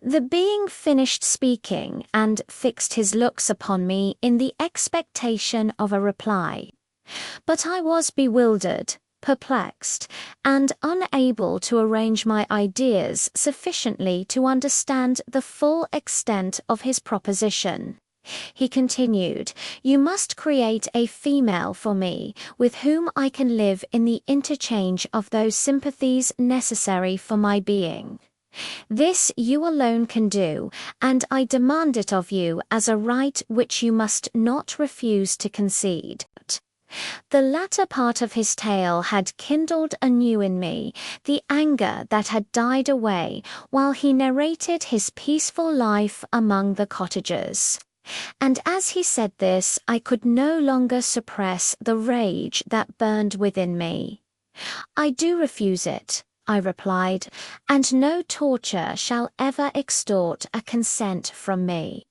The being finished speaking and fixed his looks upon me in the expectation of a reply. But I was bewildered, perplexed, and unable to arrange my ideas sufficiently to understand the full extent of his proposition. He continued, "You must create a female for me, with whom I can live in the interchange of those sympathies necessary for my being. This you alone can do, and I demand it of you as a right which you must not refuse to concede." The latter part of his tale had kindled anew in me the anger that had died away while he narrated his peaceful life among the cottagers. And as he said this, I could no longer suppress the rage that burned within me. "I do refuse it," I replied, "and no torture shall ever extort a consent from me.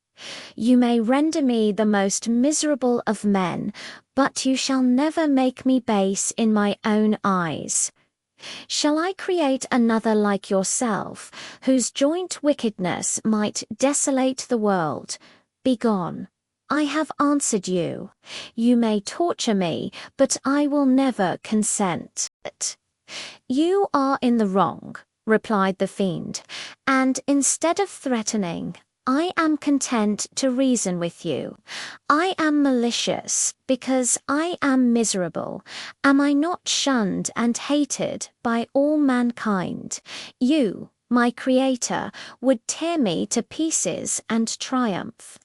You may render me the most miserable of men, but you shall never make me base in my own eyes. Shall I create another like yourself, whose joint wickedness might desolate the world? Begone. I have answered you. You may torture me, but I will never consent." "You are in the wrong," replied the fiend, "and instead of threatening, I am content to reason with you. I am malicious because I am miserable. Am I not shunned and hated by all mankind? You, my Creator, would tear me to pieces and triumph.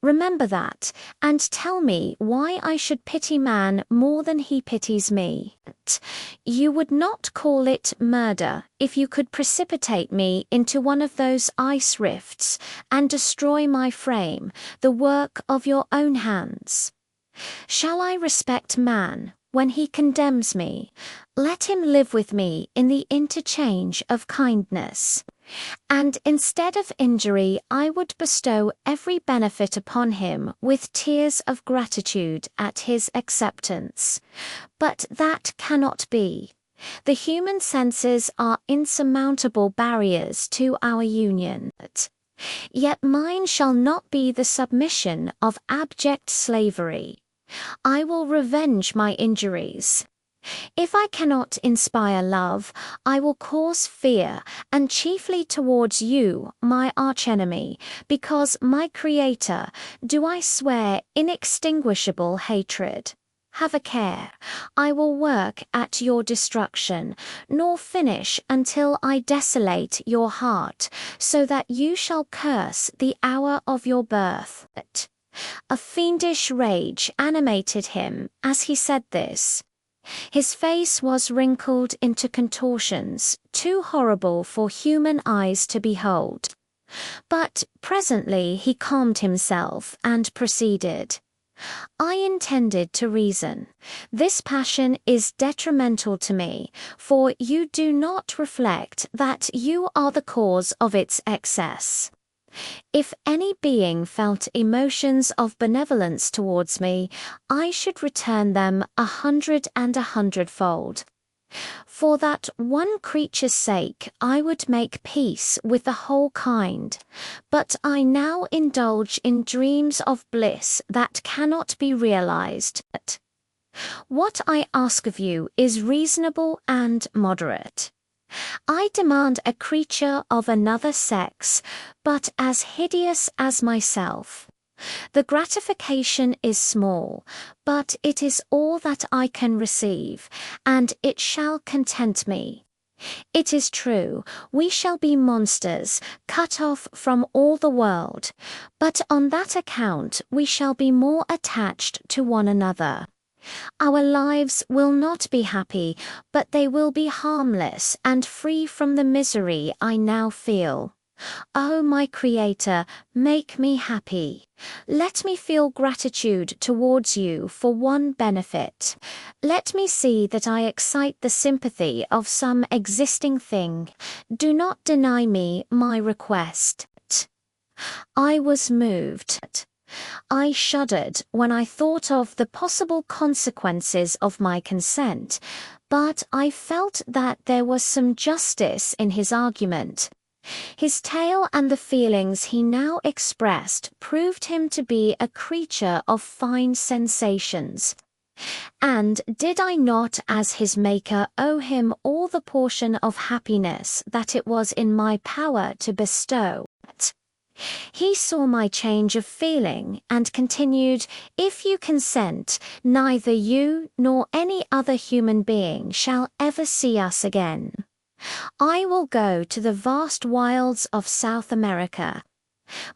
Remember that, and tell me why I should pity man more than he pities me. You would not call it murder if you could precipitate me into one of those ice rifts and destroy my frame, the work of your own hands. Shall I respect man when he condemns me? Let him live with me in the interchange of kindness. And instead of injury, I would bestow every benefit upon him with tears of gratitude at his acceptance. But that cannot be. The human senses are insurmountable barriers to our union. Yet mine shall not be the submission of abject slavery. I will revenge my injuries. If I cannot inspire love, I will cause fear, and chiefly towards you, my archenemy, because my Creator, do I swear inextinguishable hatred. Have a care. I will work at your destruction, nor finish until I desolate your heart, so that you shall curse the hour of your birth." A fiendish rage animated him as he said this. His face was wrinkled into contortions too horrible for human eyes to behold. But presently he calmed himself and proceeded. "I intended to reason. This passion is detrimental to me, for you do not reflect that you are the cause of its excess. If any being felt emotions of benevolence towards me, I should return them 100 and 100-fold. For that one creature's sake, I would make peace with the whole kind. But I now indulge in dreams of bliss that cannot be realized. What I ask of you is reasonable and moderate. I demand a creature of another sex, but as hideous as myself. The gratification is small, but it is all that I can receive, and it shall content me. It is true, we shall be monsters, cut off from all the world, but on that account we shall be more attached to one another. Our lives will not be happy, but they will be harmless and free from the misery I now feel. Oh, my Creator, make me happy. Let me feel gratitude towards you for one benefit. Let me see that I excite the sympathy of some existing thing. Do not deny me my request." I was moved. I shuddered when I thought of the possible consequences of my consent, but I felt that there was some justice in his argument. His tale and the feelings he now expressed proved him to be a creature of fine sensations. And did I not as his maker owe him all the portion of happiness that it was in my power to bestow? He saw my change of feeling and continued, "If you consent, neither you nor any other human being shall ever see us again. I will go to the vast wilds of South America.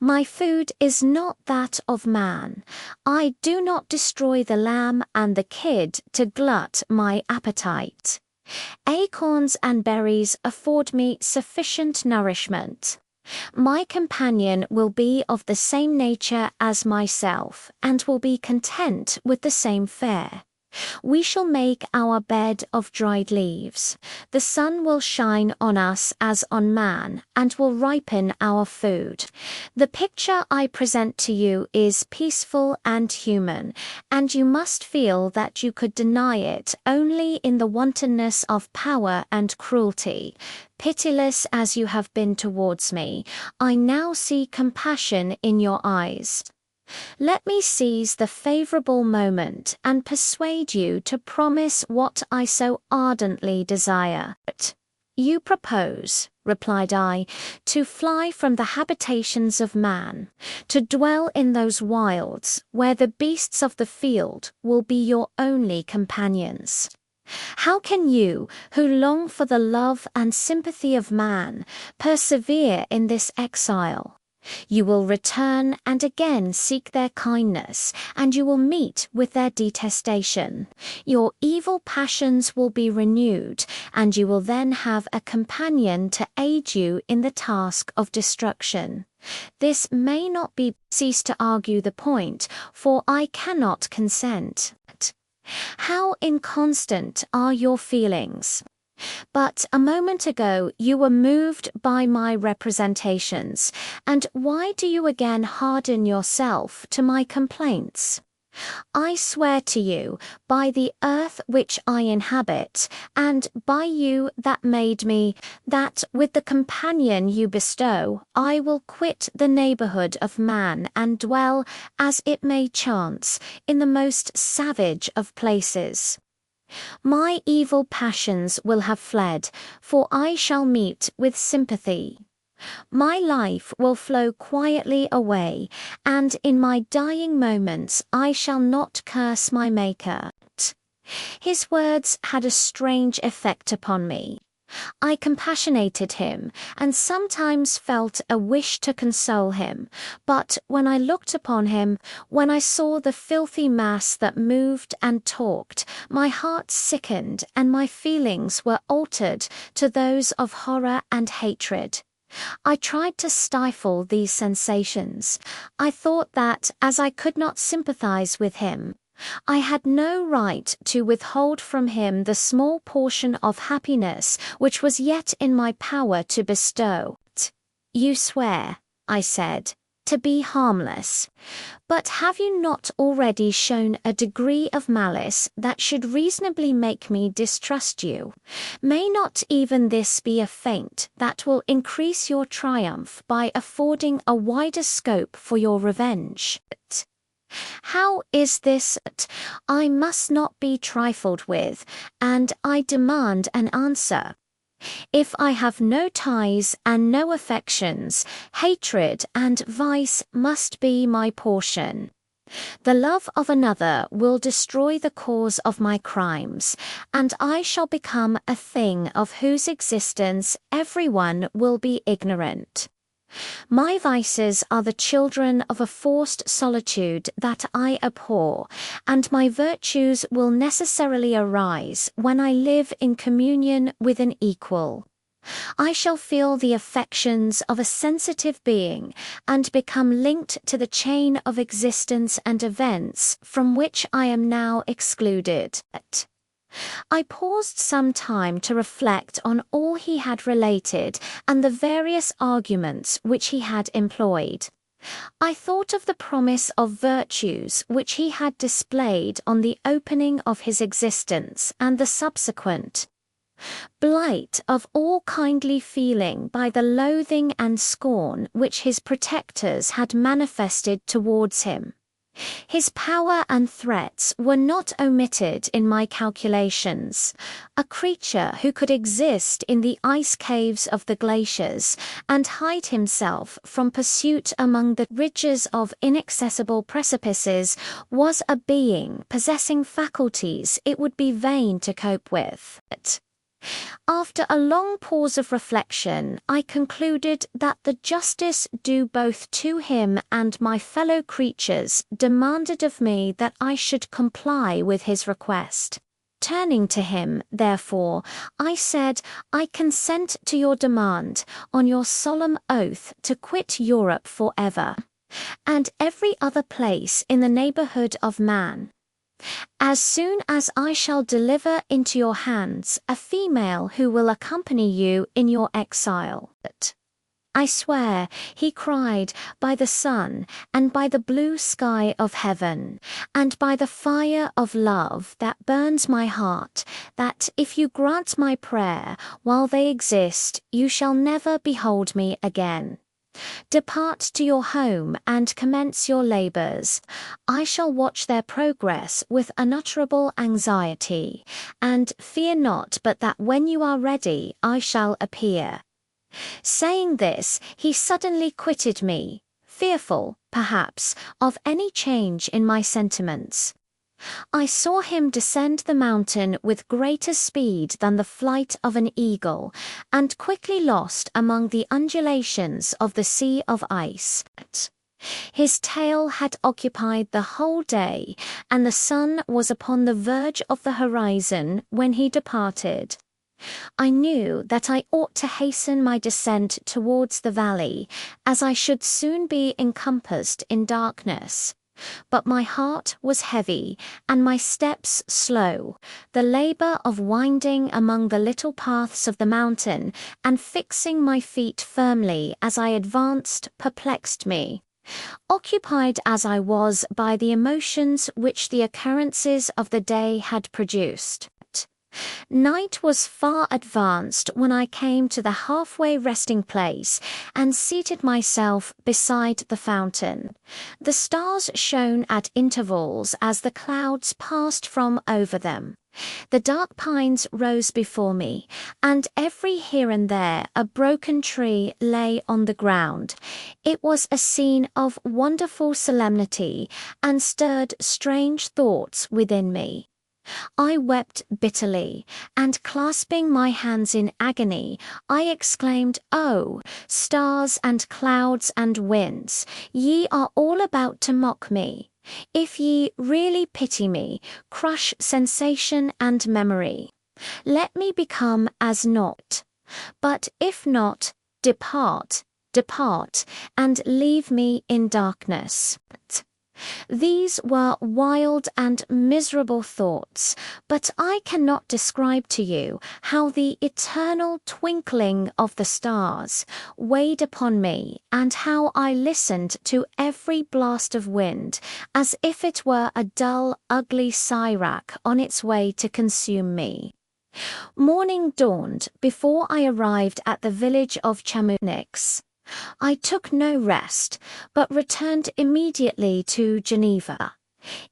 My food is not that of man. I do not destroy the lamb and the kid to glut my appetite. Acorns and berries afford me sufficient nourishment. My companion will be of the same nature as myself, and will be content with the same fare. We shall make our bed of dried leaves. The sun will shine on us as on man, and will ripen our food. The picture I present to you is peaceful and human, and you must feel that you could deny it only in the wantonness of power and cruelty. Pitiless as you have been towards me, I now see compassion in your eyes. Let me seize the favorable moment and persuade you to promise what I so ardently desire." "You propose," replied I, "to fly from the habitations of man, to dwell in those wilds where the beasts of the field will be your only companions. How can you, who long for the love and sympathy of man, persevere in this exile? You will return and again seek their kindness, and you will meet with their detestation. Your evil passions will be renewed, and you will then have a companion to aid you in the task of destruction. This may not be. Cease to argue the point, for I cannot consent. How inconstant are your feelings! But a moment ago you were moved by my representations, and why do you again harden yourself to my complaints? I swear to you, by the earth which I inhabit, and by you that made me, that with the companion you bestow, I will quit the neighborhood of man and dwell, as it may chance, in the most savage of places. My evil passions will have fled, for I shall meet with sympathy. My life will flow quietly away, and in my dying moments I shall not curse my Maker." His words had a strange effect upon me. I compassionated him, and sometimes felt a wish to console him, but when I looked upon him, when I saw the filthy mass that moved and talked, my heart sickened and my feelings were altered to those of horror and hatred. I tried to stifle these sensations. I thought that, as I could not sympathize with him, I had no right to withhold from him the small portion of happiness which was yet in my power to bestow. "You swear," I said, "to be harmless. But have you not already shown a degree of malice that should reasonably make me distrust you? May not even this be a feint that will increase your triumph by affording a wider scope for your revenge? How is this? I must not be trifled with, and I demand an answer. If I have no ties and no affections, hatred and vice must be my portion. The love of another will destroy the cause of my crimes, and I shall become a thing of whose existence everyone will be ignorant. My vices are the children of a forced solitude that I abhor, and my virtues will necessarily arise when I live in communion with an equal. I shall feel the affections of a sensitive being, and become linked to the chain of existence and events from which I am now excluded." I paused some time to reflect on all he had related and the various arguments which he had employed. I thought of the promise of virtues which he had displayed on the opening of his existence and the subsequent Blight of all kindly feeling by the loathing and scorn which his protectors had manifested towards him. His power and threats were not omitted in my calculations. A creature who could exist in the ice caves of the glaciers and hide himself from pursuit among the ridges of inaccessible precipices was a being possessing faculties it would be vain to cope with. After a long pause of reflection, I concluded that the justice due both to him and my fellow creatures demanded of me that I should comply with his request. Turning to him, therefore, I said, "I consent to your demand, on your solemn oath to quit Europe forever, and every other place in the neighborhood of man. As soon as I shall deliver into your hands a female who will accompany you in your exile." "I swear," he cried, "by the sun, and by the blue sky of heaven, and by the fire of love that burns my heart, that if you grant my prayer while they exist, you shall never behold me again. Depart to your home and commence your labors. I shall watch their progress with unutterable anxiety, and fear not but that when you are ready I shall appear." Saying this, he suddenly quitted me, fearful, perhaps, of any change in my sentiments. I saw him descend the mountain with greater speed than the flight of an eagle, and quickly lost among the undulations of the sea of ice. His tail had occupied the whole day, and the sun was upon the verge of the horizon when he departed. I knew that I ought to hasten my descent towards the valley, as I should soon be encompassed in darkness. But my heart was heavy, and my steps slow. The labor of winding among the little paths of the mountain, and fixing my feet firmly as I advanced, perplexed me. Occupied as I was by the emotions which the occurrences of the day had produced, night was far advanced when I came to the halfway resting place and seated myself beside the fountain. The stars shone at intervals as the clouds passed from over them. The dark pines rose before me, and every here and there a broken tree lay on the ground. It was a scene of wonderful solemnity, and stirred strange thoughts within me. I wept bitterly, and clasping my hands in agony, I exclaimed, "Oh, stars and clouds and winds, ye are all about to mock me. If ye really pity me, crush sensation and memory. Let me become as naught. But if not, depart, depart, and leave me in darkness." These were wild and miserable thoughts, but I cannot describe to you how the eternal twinkling of the stars weighed upon me, and how I listened to every blast of wind as if it were a dull, ugly sirak on its way to consume me. Morning dawned before I arrived at the village of Chamonix. I took no rest, but returned immediately to Geneva.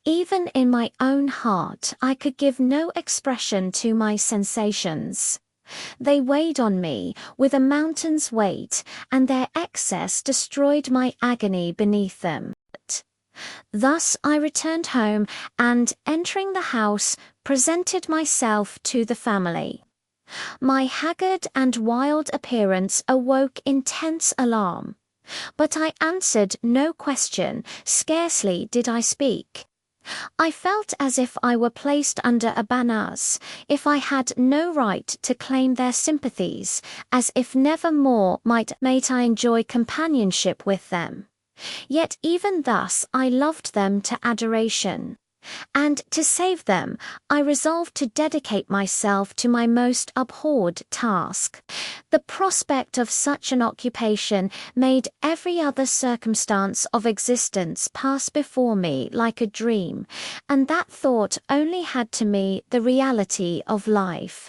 Even in my own heart I could give no expression to my sensations. They weighed on me with a mountain's weight, and their excess destroyed my agony beneath them. Thus I returned home, and, entering the house, presented myself to the family. My haggard and wild appearance awoke intense alarm, but I answered no question, scarcely did I speak. I felt as if I were placed under a banners, if I had no right to claim their sympathies, as if never more might I enjoy companionship with them. Yet even thus I loved them to adoration. And to save them, I resolved to dedicate myself to my most abhorred task. The prospect of such an occupation made every other circumstance of existence pass before me like a dream, and that thought only had to me the reality of life.